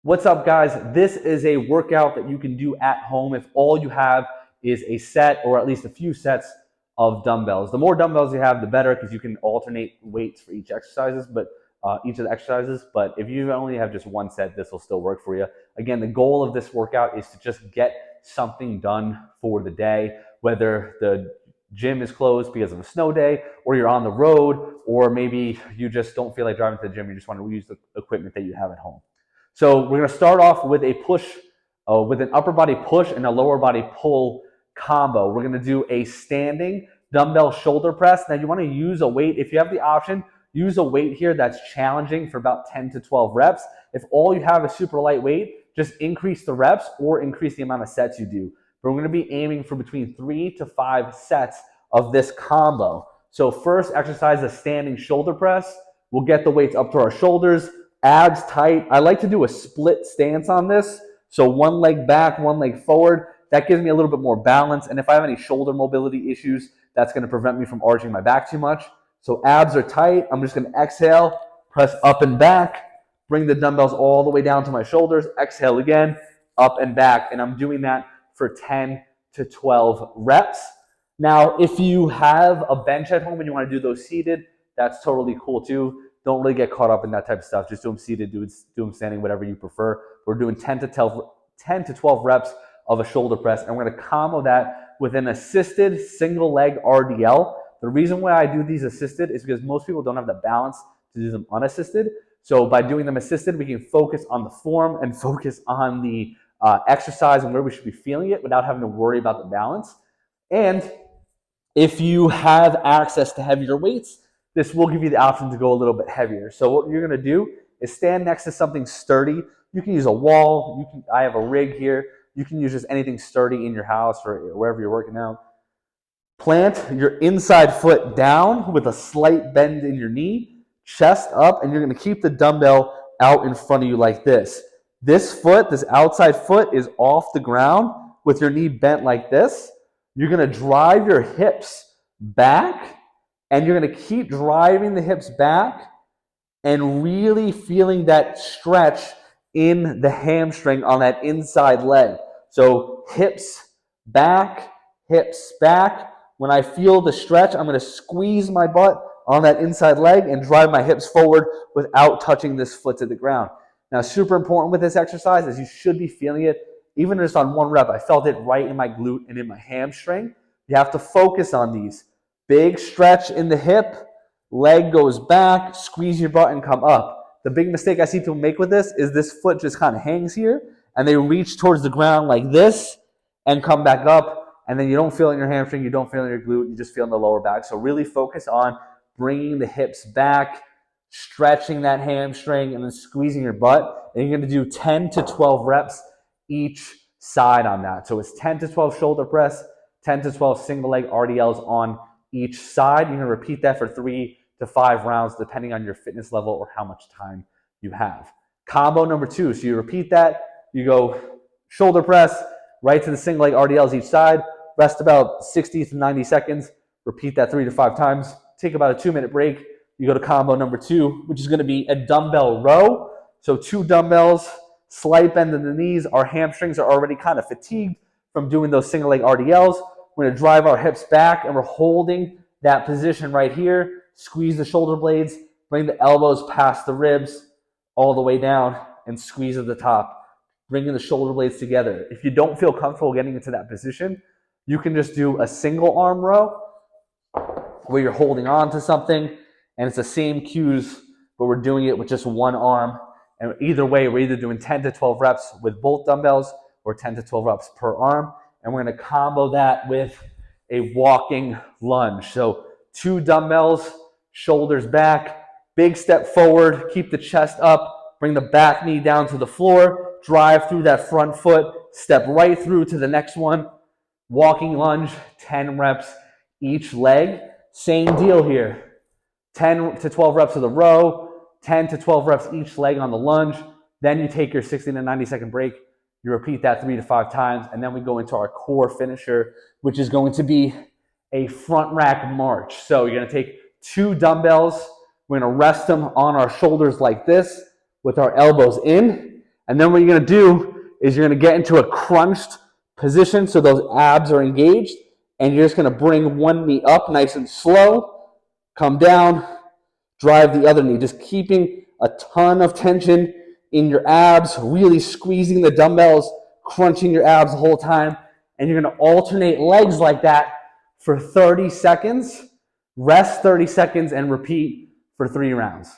What's up, guys? This is a workout that you can do at home if all you have is a set or at least a few sets of dumbbells. The more dumbbells you have, the better, because you can alternate weights for each exercises, each of the exercises. But if you only have just one set, this will still work for you. Again, the goal of this workout is to just get something done for the day, whether the gym is closed because of a snow day, or you're on the road, or maybe you just don't feel like driving to the gym. You just want to use the equipment that you have at home. So we're going to start off with a push, with an upper body push and a lower body pull combo. We're going to do a standing dumbbell shoulder press. Now you want to use a weight, if you have the option, use a weight here that's challenging for about 10 to 12 reps. If all you have is super light weight, just increase the reps or increase the amount of sets you do. But we're going to be aiming for between 3 to 5 sets of this combo. So first exercise, a standing shoulder press. We'll get the weights up to our shoulders. Abs tight. I like to do a split stance on this. So one leg back, one leg forward. That gives me a little bit more balance. And if I have any shoulder mobility issues, that's going to prevent me from arching my back too much. So abs are tight. I'm just going to exhale, press up and back, bring the dumbbells all the way down to my shoulders. Exhale again, up and back. And I'm doing that for 10 to 12 reps. Now, if you have a bench at home and you want to do those seated, that's totally cool too. Don't really get caught up in that type of stuff. Just do them seated, do them standing, whatever you prefer. We're doing 10 to 12 reps of a shoulder press, and we're going to combo that with an assisted single leg RDL. The reason why I do these assisted is because most people don't have the balance to do them unassisted. So by doing them assisted, we can focus on the form and focus on the exercise and where we should be feeling it without having to worry about the balance. And if you have access to heavier weights, this will give you the option to go a little bit heavier. So what you're going to do is stand next to something sturdy. You can use a wall. I have a rig here. You can use just anything sturdy in your house or wherever you're working out. Plant your inside foot down with a slight bend in your knee, chest up, and you're going to keep the dumbbell out in front of you like this. This outside foot is off the ground with your knee bent like this. You're going to drive your hips back, and you're going to keep driving the hips back and really feeling that stretch in the hamstring on that inside leg. So hips back, hips back. When I feel the stretch, I'm going to squeeze my butt on that inside leg and drive my hips forward without touching this foot to the ground. Now, super important with this exercise is you should be feeling it. Even just on one rep, I felt it right in my glute and in my hamstring. You have to focus on these. Big stretch in the hip, leg goes back, squeeze your butt and come up. The big mistake I see people make with this is this foot just kind of hangs here and they reach towards the ground like this and come back up, and then you don't feel it in your hamstring, you don't feel it in your glute, you just feel in the lower back. So really focus on bringing the hips back, stretching that hamstring, and then squeezing your butt. And you're going to do 10 to 12 reps each side on that. So it's 10 to 12 shoulder press, 10 to 12 single leg RDLs on each side. You're going to repeat that for 3 to 5 rounds depending on your fitness level or how much time you have. Combo number 2. So you repeat that. You go shoulder press right to the single leg RDLs each side. Rest about 60 to 90 seconds. Repeat that 3 to 5 times. Take about a 2-minute break. You go to combo number 2, which is going to be a dumbbell row. So 2 dumbbells, slight bend in the knees. Our hamstrings are already kind of fatigued from doing those single leg RDLs. We're going to drive our hips back, and we're holding that position right here. Squeeze the shoulder blades, bring the elbows past the ribs all the way down, and squeeze at the top, bringing the shoulder blades together. If you don't feel comfortable getting into that position, you can just do a single arm row where you're holding on to something, and it's the same cues, but we're doing it with just one arm. And either way, we're either doing 10 to 12 reps with both dumbbells or 10 to 12 reps per arm. And we're going to combo that with a walking lunge. So 2 dumbbells, shoulders back, big step forward, keep the chest up, bring the back knee down to the floor, drive through that front foot, step right through to the next one. Walking lunge, 10 reps each leg. Same deal here. 10 to 12 reps of the row, 10 to 12 reps each leg on the lunge. Then you take your 60 to 90 second break. You repeat that 3 to 5 times, and then we go into our core finisher, which is going to be a front rack march. So you're going to take 2 dumbbells. We're going to rest them on our shoulders like this with our elbows in, And then what you're going to do is you're going to get into a crunched position so those abs are engaged, and you're just going to bring one knee up nice and slow, come down, drive the other knee, just keeping a ton of tension in your abs, really squeezing the dumbbells, crunching your abs the whole time, and you're going to alternate legs like that for 30 seconds, rest 30 seconds, and repeat for 3 rounds.